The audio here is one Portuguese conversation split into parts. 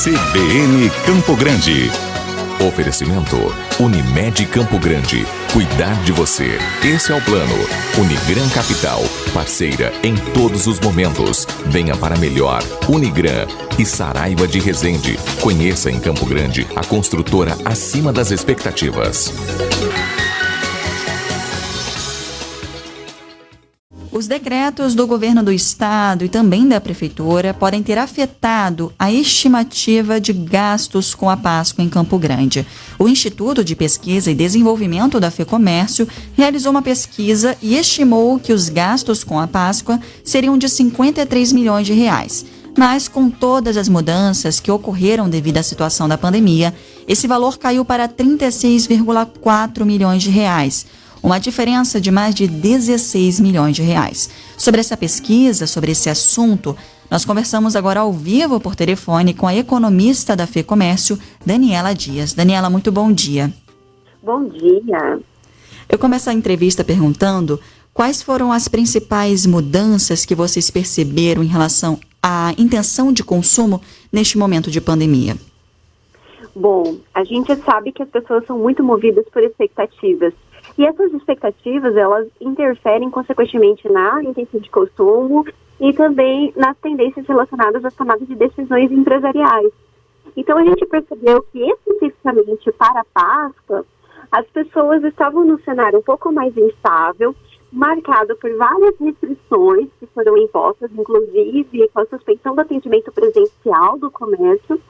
CBN Campo Grande. Oferecimento Unimed Campo Grande. Cuidar de você. Esse é o plano. Unigran Capital. Parceira em todos os momentos. Venha para melhor. Unigran e Saraiva de Resende. Conheça em Campo Grande a construtora acima das expectativas. Os decretos do governo do estado e também da prefeitura podem ter afetado a estimativa de gastos com a Páscoa em Campo Grande. O Instituto de Pesquisa e Desenvolvimento da FEComércio realizou uma pesquisa e estimou que os gastos com a Páscoa seriam de 53 milhões de reais. Mas com todas as mudanças que ocorreram devido à situação da pandemia, esse valor caiu para 36,4 milhões de reais. Uma diferença de mais de 16 milhões de reais. Sobre essa pesquisa, sobre esse assunto, nós conversamos agora ao vivo por telefone com a economista da FEComércio, Daniela Dias. Daniela, muito bom dia. Bom dia. Eu começo a entrevista perguntando quais foram as principais mudanças que vocês perceberam em relação à intenção de consumo neste momento de pandemia. Bom, a gente sabe que as pessoas são muito movidas por expectativas. E essas expectativas, elas interferem consequentemente na intenção de consumo e também nas tendências relacionadas às tomadas de decisões empresariais. Então, a gente percebeu que especificamente para a Páscoa, as pessoas estavam num cenário um pouco mais instável, marcado por várias restrições que foram impostas, inclusive com a suspensão do atendimento presencial do comércio,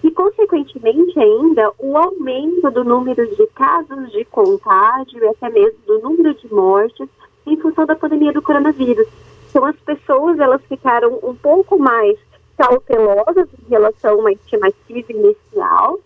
e, consequentemente, ainda o aumento do número de casos de contágio e até mesmo do número de mortes em função da pandemia do coronavírus. Então, as pessoas, elas ficaram um pouco mais cautelosas em relação a uma estimativa inicial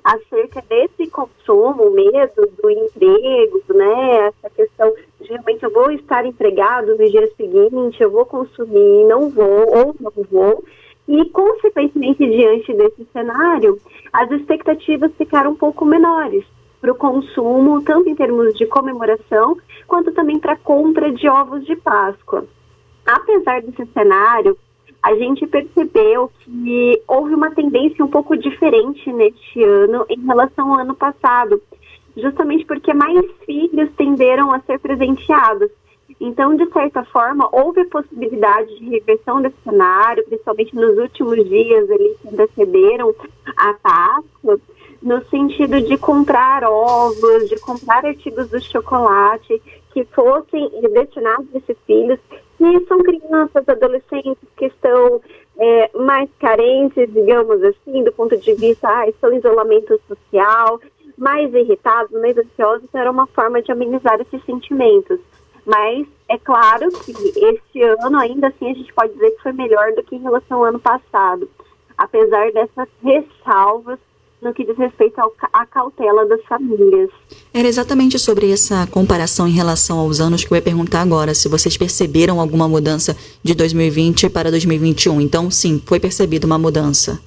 acerca desse consumo, medo do emprego, né? Essa questão de realmente eu vou estar empregado no dia seguinte, eu vou consumir, não vou ou não vou. E, consequentemente, diante desse cenário, as expectativas ficaram um pouco menores para o consumo, tanto em termos de comemoração, quanto também para a compra de ovos de Páscoa. Apesar desse cenário, a gente percebeu que houve uma tendência um pouco diferente neste ano em relação ao ano passado, justamente porque mais filhos tenderam a ser presenteados. Então, de certa forma, houve a possibilidade de reversão desse cenário, principalmente nos últimos dias ali que antecederam a Páscoa, no sentido de comprar ovos, de comprar artigos do chocolate que fossem destinados a esses filhos, que são crianças, adolescentes que estão mais carentes, digamos assim, do ponto de vista, estão em isolamento social, mais irritados, mais ansiosos, então era uma forma de amenizar esses sentimentos. Mas é claro que este ano, ainda assim, a gente pode dizer que foi melhor do que em relação ao ano passado, apesar dessas ressalvas no que diz respeito à cautela das famílias. Era exatamente sobre essa comparação em relação aos anos que eu ia perguntar agora, se vocês perceberam alguma mudança de 2020 para 2021. Então, sim, foi percebida uma mudança.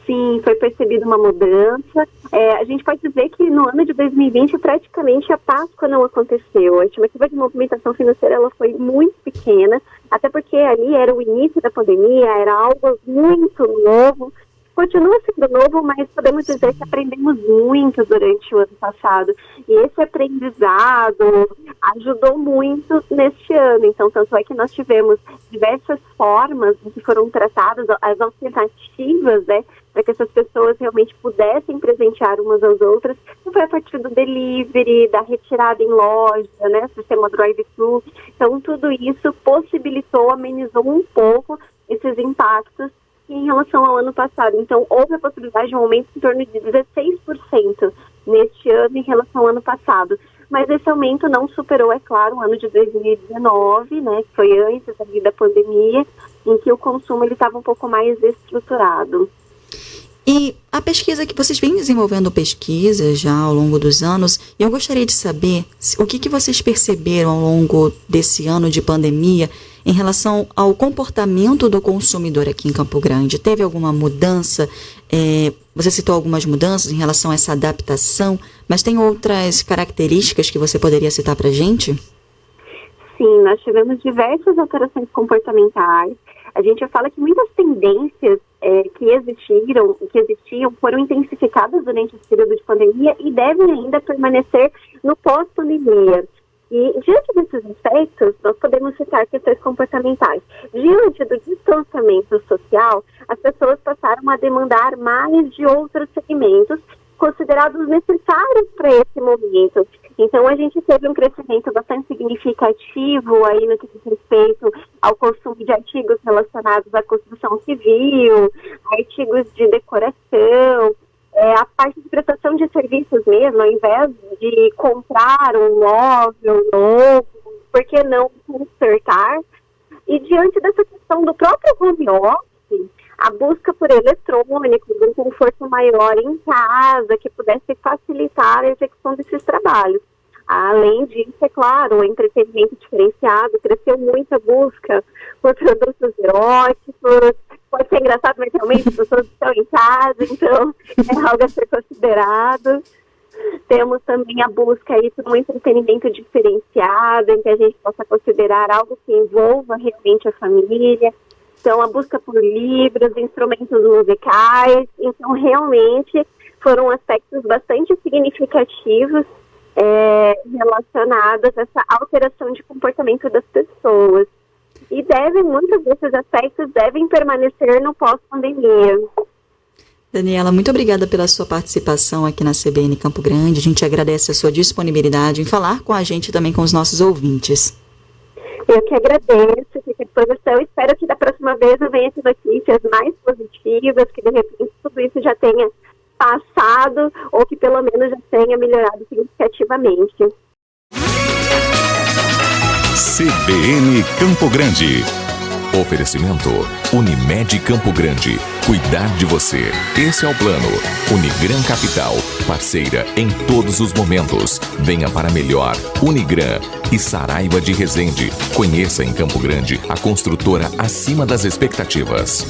Sim, foi percebida uma mudança. A gente pode dizer que no ano de 2020 praticamente a Páscoa não aconteceu. A estimativa de movimentação financeira ela foi muito pequena, até porque ali era o início da pandemia, era algo muito novo. Continua sendo novo, mas podemos dizer que aprendemos muito durante o ano passado. E esse aprendizado ajudou muito neste ano. Então, tanto é que nós tivemos diversas formas que foram tratadas, as alternativas, né, para que essas pessoas realmente pudessem presentear umas às outras. Então, foi a partir do delivery, da retirada em loja, né, sistema drive-thru. Então, tudo isso possibilitou, amenizou um pouco esses impactos em relação ao ano passado. Então, houve a possibilidade de um aumento em torno de 16% neste ano em relação ao ano passado. Mas esse aumento não superou, é claro, o ano de 2019, né, que foi antes da pandemia, em que o consumo estava um pouco mais estruturado. E a pesquisa que vocês vêm desenvolvendo pesquisa já ao longo dos anos, e eu gostaria de saber o que vocês perceberam ao longo desse ano de pandemia em relação ao comportamento do consumidor aqui em Campo Grande. Teve alguma mudança? Você citou algumas mudanças em relação a essa adaptação, mas tem outras características que você poderia citar para a gente? Sim, nós tivemos diversas alterações comportamentais. A A gente fala que muitas tendências que existiam foram intensificadas durante esse período de pandemia e devem ainda permanecer no pós-pandemia. E diante desses aspectos, nós podemos citar questões comportamentais. Diante do distanciamento social, as pessoas passaram a demandar mais de outros segmentos considerados necessários para esse momento. Então, a gente teve um crescimento bastante significativo aí no que diz respeito ao consumo de artigos relacionados à construção civil, artigos de decoração, a parte de prestação de serviços mesmo, ao invés de comprar um móvel novo, por que não consertar? E diante dessa questão do próprio home office, a busca por eletrônicos, um conforto maior em casa, que pudesse facilitar a execução desses trabalhos. Além disso, é claro, o entretenimento diferenciado, cresceu muito a busca por produtos eróticos. Pode ser engraçado, mas realmente as pessoas estão em casa, então é algo a ser considerado. Temos também a busca aí por um entretenimento diferenciado, em que a gente possa considerar algo que envolva realmente a família. Então, a busca por livros, instrumentos musicais. Então, realmente, foram aspectos bastante significativos relacionados a essa alteração de comportamento das pessoas. E muitos desses aspectos devem permanecer no pós-pandemia. Daniela, muito obrigada pela sua participação aqui na CBN Campo Grande. A gente agradece a sua disponibilidade em falar com a gente e também com os nossos ouvintes. Eu que agradeço, fico à disposição. Espero que da próxima vez eu venha com notícias mais positivas, que de repente tudo isso já tenha passado ou que pelo menos já tenha melhorado significativamente. CBN Campo Grande. Oferecimento Unimed Campo Grande. Cuidar de você. Esse é o plano. Unigran Capital. Parceira em todos os momentos. Venha para melhor. Unigran e Saraiva de Resende. Conheça em Campo Grande a construtora acima das expectativas.